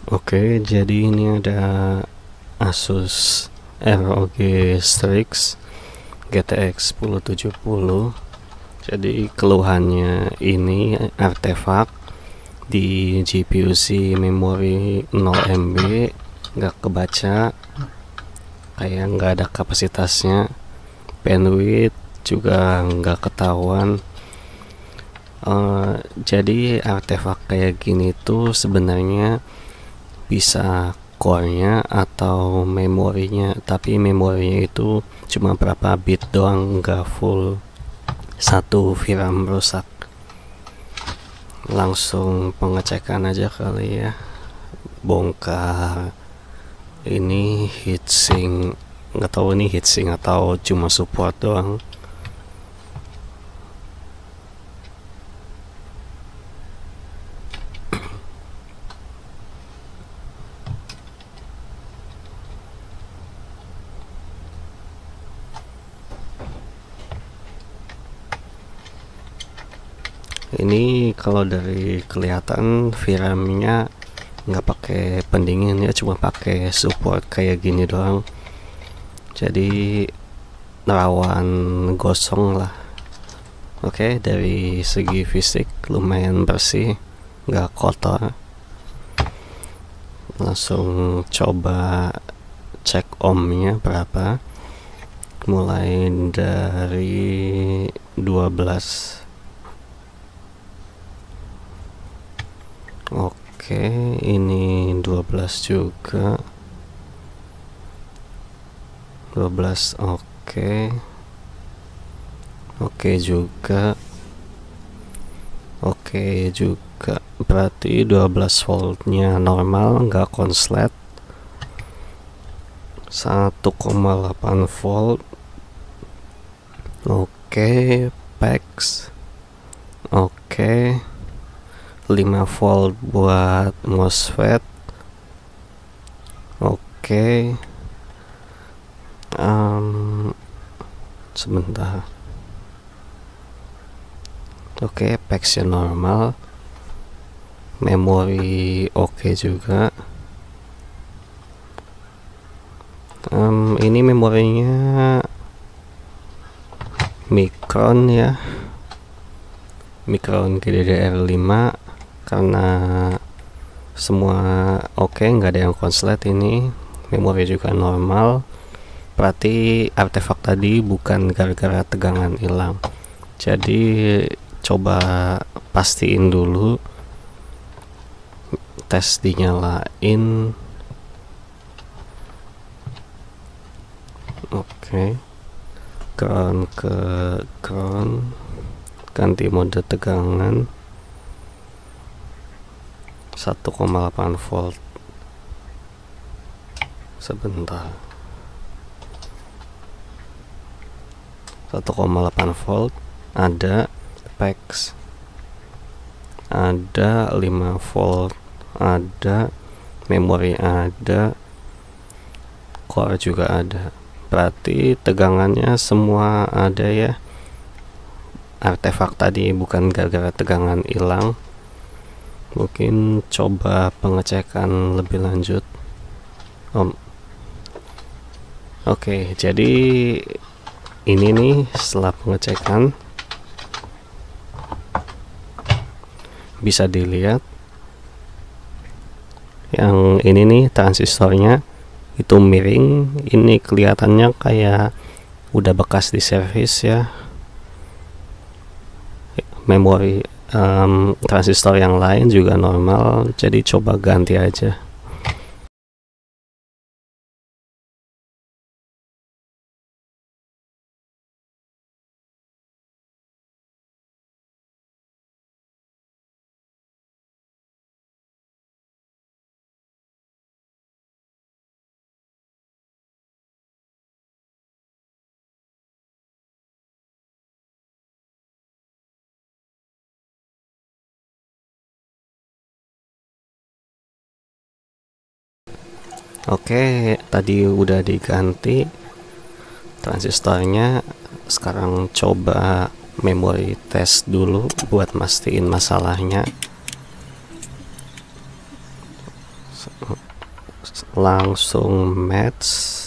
Oke, jadi ini ada Asus ROG Strix GTX 1070. Jadi keluhannya ini artefak di GPU-C memori 0 MB, nggak kebaca, kayak nggak ada kapasitasnya, bandwidth juga nggak ketahuan. Jadi artefak kayak gini tuh sebenarnya bisa core-nya atau memorinya, tapi memorinya itu cuma berapa bit doang, nggak full 1 VRAM rusak. Langsung pengecekan aja kali ya, bongkar ini heatsink. Nggak tahu ini heatsink atau cuma support doang. Ini kalau dari kelihatan VRAM-nya nggak pakai pendingin ya, cuma pakai support kayak gini doang. Jadi rawan gosong lah. Oke, dari segi fisik lumayan bersih, nggak kotor. Langsung coba cek ohmnya berapa. Mulai dari 12. Oke, ini 12 juga. 12, oke. Oke juga. Oke juga. Berarti 12 voltnya normal, nggak konslet. 1,8 volt. Oke, PAX. Oke. 5 volt buat MOSFET. Oke. Sebentar. Oke, PAX-nya normal. Memori oke juga. Ini memorinya Micron ya, Micron GDDR5. Karena semua oke, nggak ada yang konslet. Ini memori juga normal, berarti artefak tadi bukan gara-gara tegangan hilang. Jadi coba pastiin dulu, tes dinyalain. Oke, ground ke ground, ganti mode tegangan 1,8 volt. Sebentar. 1,8 volt, ada PAX, ada 5 volt, ada memori, ada core juga ada. Berarti tegangannya semua ada ya. Artefak tadi bukan gara-gara tegangan hilang. Mungkin coba pengecekan lebih lanjut. Oke, jadi ini nih setelah pengecekan bisa dilihat yang ini nih transistornya itu miring. Ini kelihatannya kayak udah bekas di servis ya. Memori transistor yang lain juga normal, jadi coba ganti aja. Oke, tadi udah diganti transistornya. Sekarang coba memori tes dulu buat mastiin masalahnya. langsung match.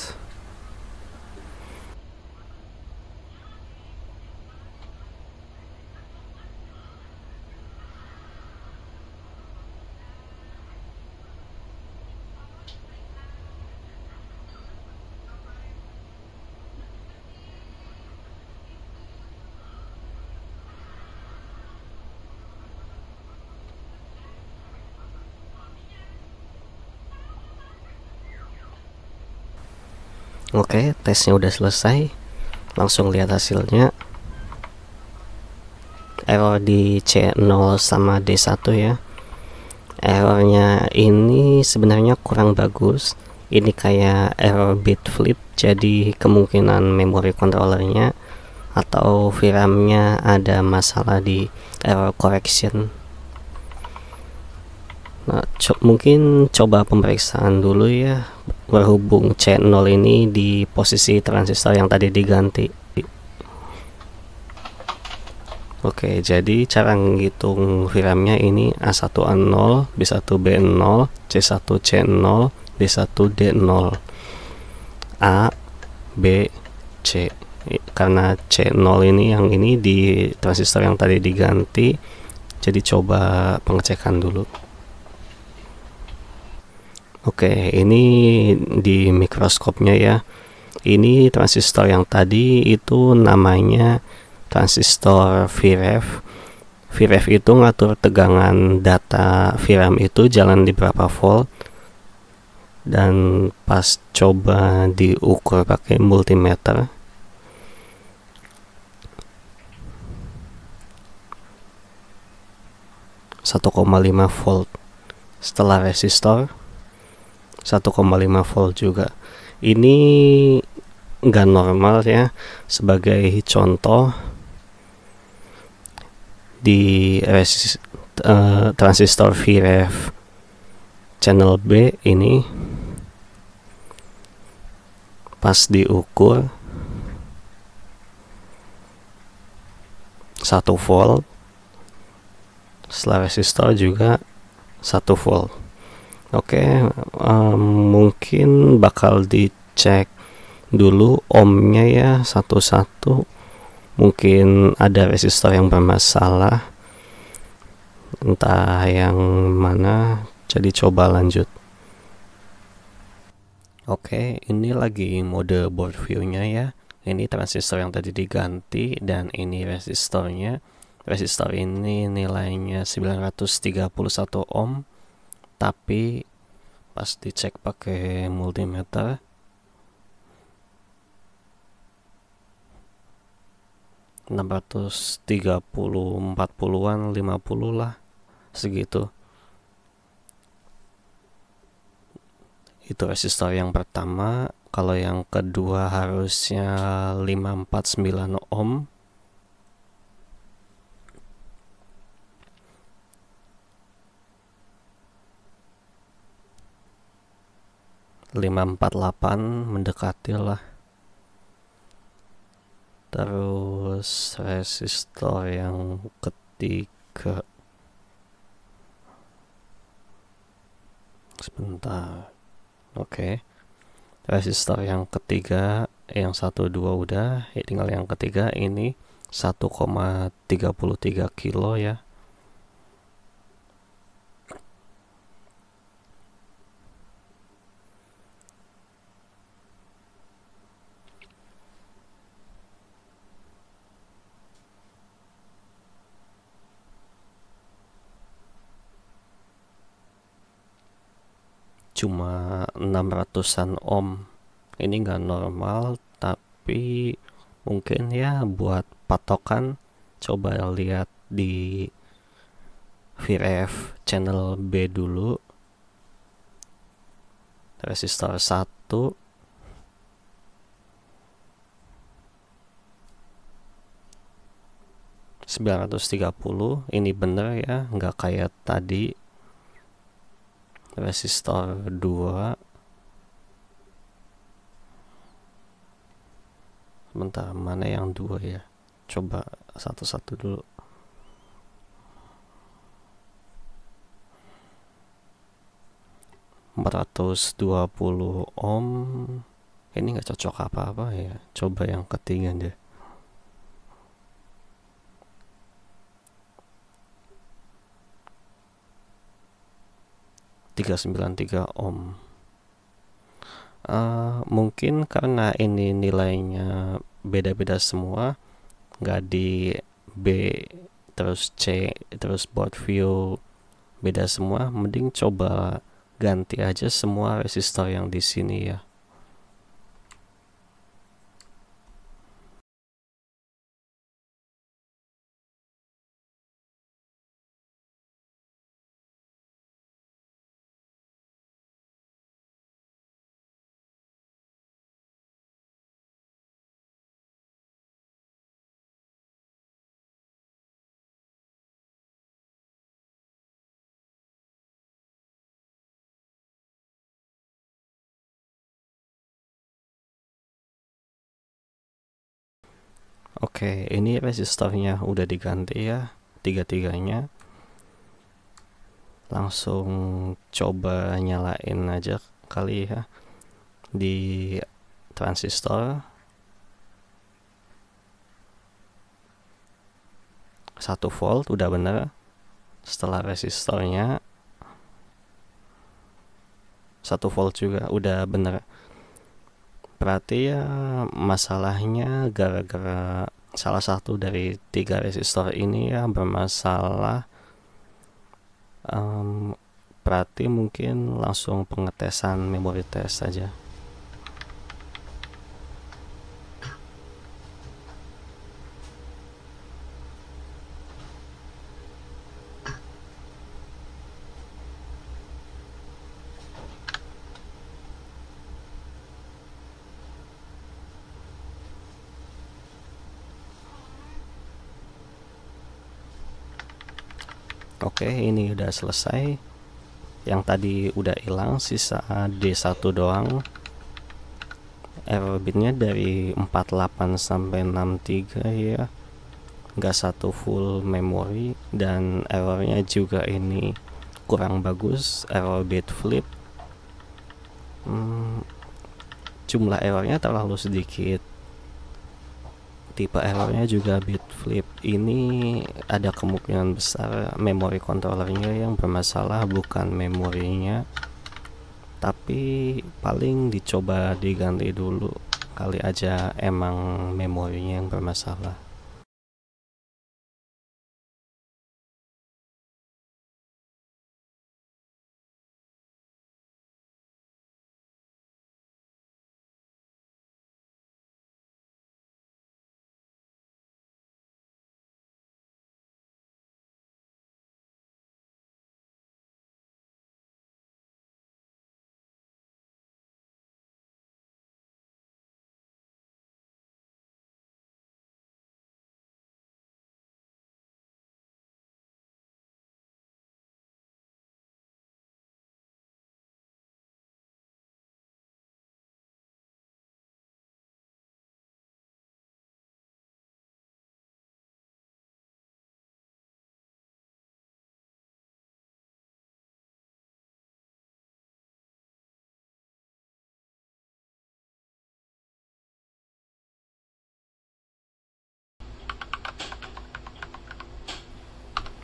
Oke, tesnya udah selesai. Langsung lihat hasilnya. Error di C0 sama D1 ya. Errornya ini sebenarnya kurang bagus. Ini kayak error bit flip, jadi kemungkinan memori controllernya atau VRAM-nya ada masalah di error correction. Nah, mungkin coba pemeriksaan dulu ya, berhubung C0 ini di posisi transistor yang tadi diganti. Oke, jadi cara ngitung VRAM-nya ini A1 A0, B1 B0, C1 C0, D1 D0, A, B, C. Karena C0 ini yang ini di transistor yang tadi diganti, jadi coba pengecekan dulu. Oke, ini di mikroskopnya ya. Ini transistor yang tadi itu namanya transistor VREF. VREF itu ngatur tegangan data VRAM itu jalan di berapa volt. Dan pas coba diukur pakai multimeter, (1,5 volt. Setelah resistor 1,5 volt juga. Ini nggak normal ya. Sebagai contoh, di transistor VREF channel B ini pas diukur 1 volt, setelah resistor juga 1 volt. Oke, mungkin bakal dicek dulu ohmnya ya satu-satu. Mungkin ada resistor yang bermasalah, entah yang mana. Jadi coba lanjut. Oke, ini lagi mode board view-nya ya. Ini transistor yang tadi diganti dan ini resistornya. Resistor ini nilainya 931 ohm. Tapi pas dicek pakai multimeter 630, 40-an, 50 lah, segitu. Itu resistor yang pertama. Kalau yang kedua harusnya 549 ohm. (548) mendekati lah. Terus resistor yang ketiga, sebentar. Oke, resistor yang ketiga, yang 1, 2 udah, tinggal yang ketiga. Ini 1,33 kilo ya. Cuma 600-an ohm. Ini nggak normal, tapi mungkin ya buat patokan. Coba lihat di VREF channel B dulu. Resistor 1, (930). Ini bener ya, nggak kayak tadi. Resistor 2, sebentar, mana yang 2 ya, coba satu-satu dulu. 420 ohm. Ini nggak cocok apa-apa ya, coba yang ketiga deh. .393 ohm. Mungkin karena ini nilainya beda-beda semua, nggak di B terus C terus board view beda semua, mending coba ganti aja semua resistor yang di sini ya. Oke, ini resistornya udah diganti ya, tiga-tiganya. Langsung coba nyalain aja kali ya di transistor. 1 volt udah bener. Setelah resistornya 1 volt juga udah bener. Berarti ya masalahnya gara-gara salah satu dari 3 resistor ini ya bermasalah. Berarti mungkin langsung pengetesan memori test saja. Oke, ini udah selesai. Yang tadi udah hilang, sisa D1 doang. Error bitnya dari 48 sampai 63 ya, nggak satu full memori. Dan errornya juga ini kurang bagus, error bit flip. Jumlah errornya terlalu sedikit. Tipe errornya juga bit flip. Ini ada kemungkinan besar memori controllernya yang bermasalah, bukan memorinya. Tapi paling dicoba diganti dulu, kali aja emang memorinya yang bermasalah.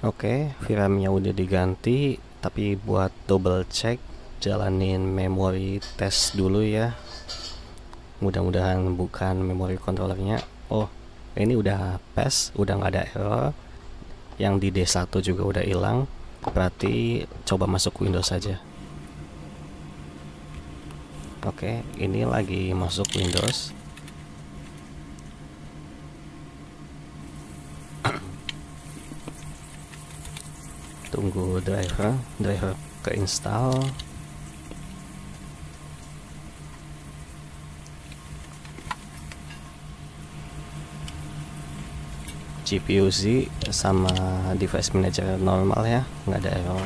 Oke, VRAM-nya udah diganti, tapi buat double check, jalanin memory test dulu ya. Mudah-mudahan bukan memory controllernya. Oh, ini udah pas, udah nggak ada error. Yang di D1 juga udah hilang. Berarti coba masuk Windows saja. Oke, ini lagi masuk Windows. Tunggu driver keinstall. GPU Z sama device manager normal ya, nggak ada error.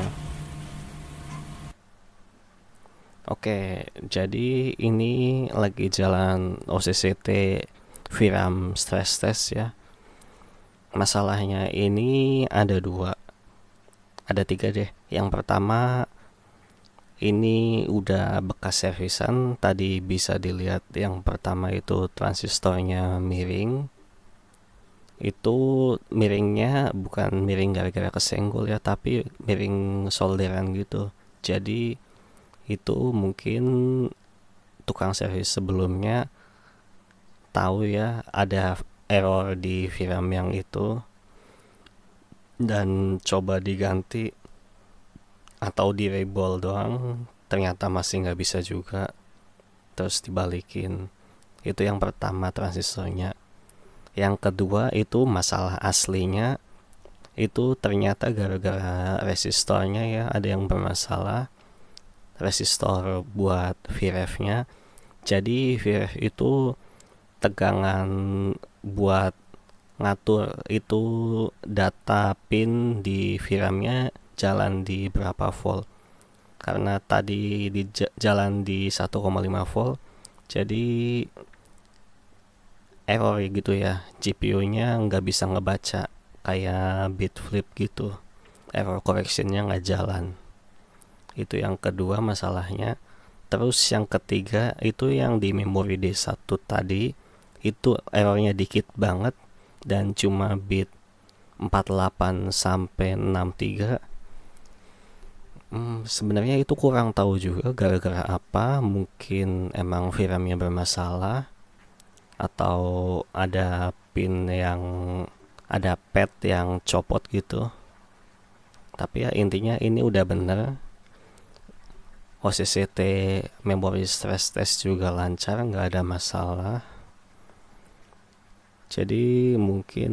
Oke, jadi ini lagi jalan OCCT VRAM stress test ya. Masalahnya ini ada 3 deh. Yang pertama, ini udah bekas servisan. Tadi bisa dilihat yang pertama itu transistornya miring. Itu miringnya bukan miring gara-gara kesenggol ya, tapi miring solderan gitu. Jadi itu mungkin tukang servis sebelumnya tahu ya ada error di VRAM yang itu dan coba diganti atau di rebol doang, ternyata masih nggak bisa juga, terus dibalikin. Itu yang pertama transistornya. Yang kedua itu masalah aslinya, itu ternyata gara-gara resistornya ya ada yang bermasalah, resistor buat VREF nya. Jadi VREF itu tegangan buat ngatur itu data pin di VRAM nya jalan di berapa volt. Karena tadi di jalan di 1,5 volt, jadi error gitu ya, GPU nya nggak bisa ngebaca, kayak bit flip gitu, error correctionnya nggak jalan. Itu yang kedua masalahnya. Terus yang ketiga itu yang di memori D1 tadi, itu errornya dikit banget dan cuma bit 48 sampai 63. Sebenarnya itu kurang tahu juga gara-gara apa, mungkin emang VRAM-nya bermasalah atau ada pin yang ada pad yang copot gitu. Tapi ya intinya ini udah bener. OCCT memory stress test juga lancar, nggak ada masalah. Jadi mungkin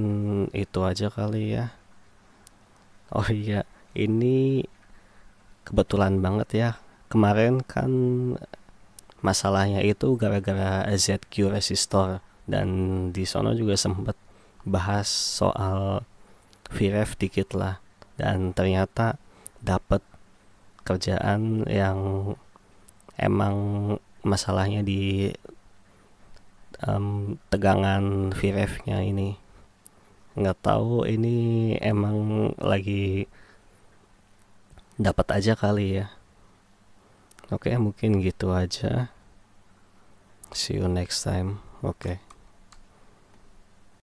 itu aja kali ya. Oh iya, ini kebetulan banget ya. Kemarin kan masalahnya itu gara-gara ZQ resistor, dan di sono juga sempat bahas soal VREF dikit lah, dan ternyata dapet kerjaan yang emang masalahnya di tegangan VREF nya ini. Nggak tahu ini emang lagi dapat aja kali ya. Oke, mungkin gitu aja. See you next time. Oke.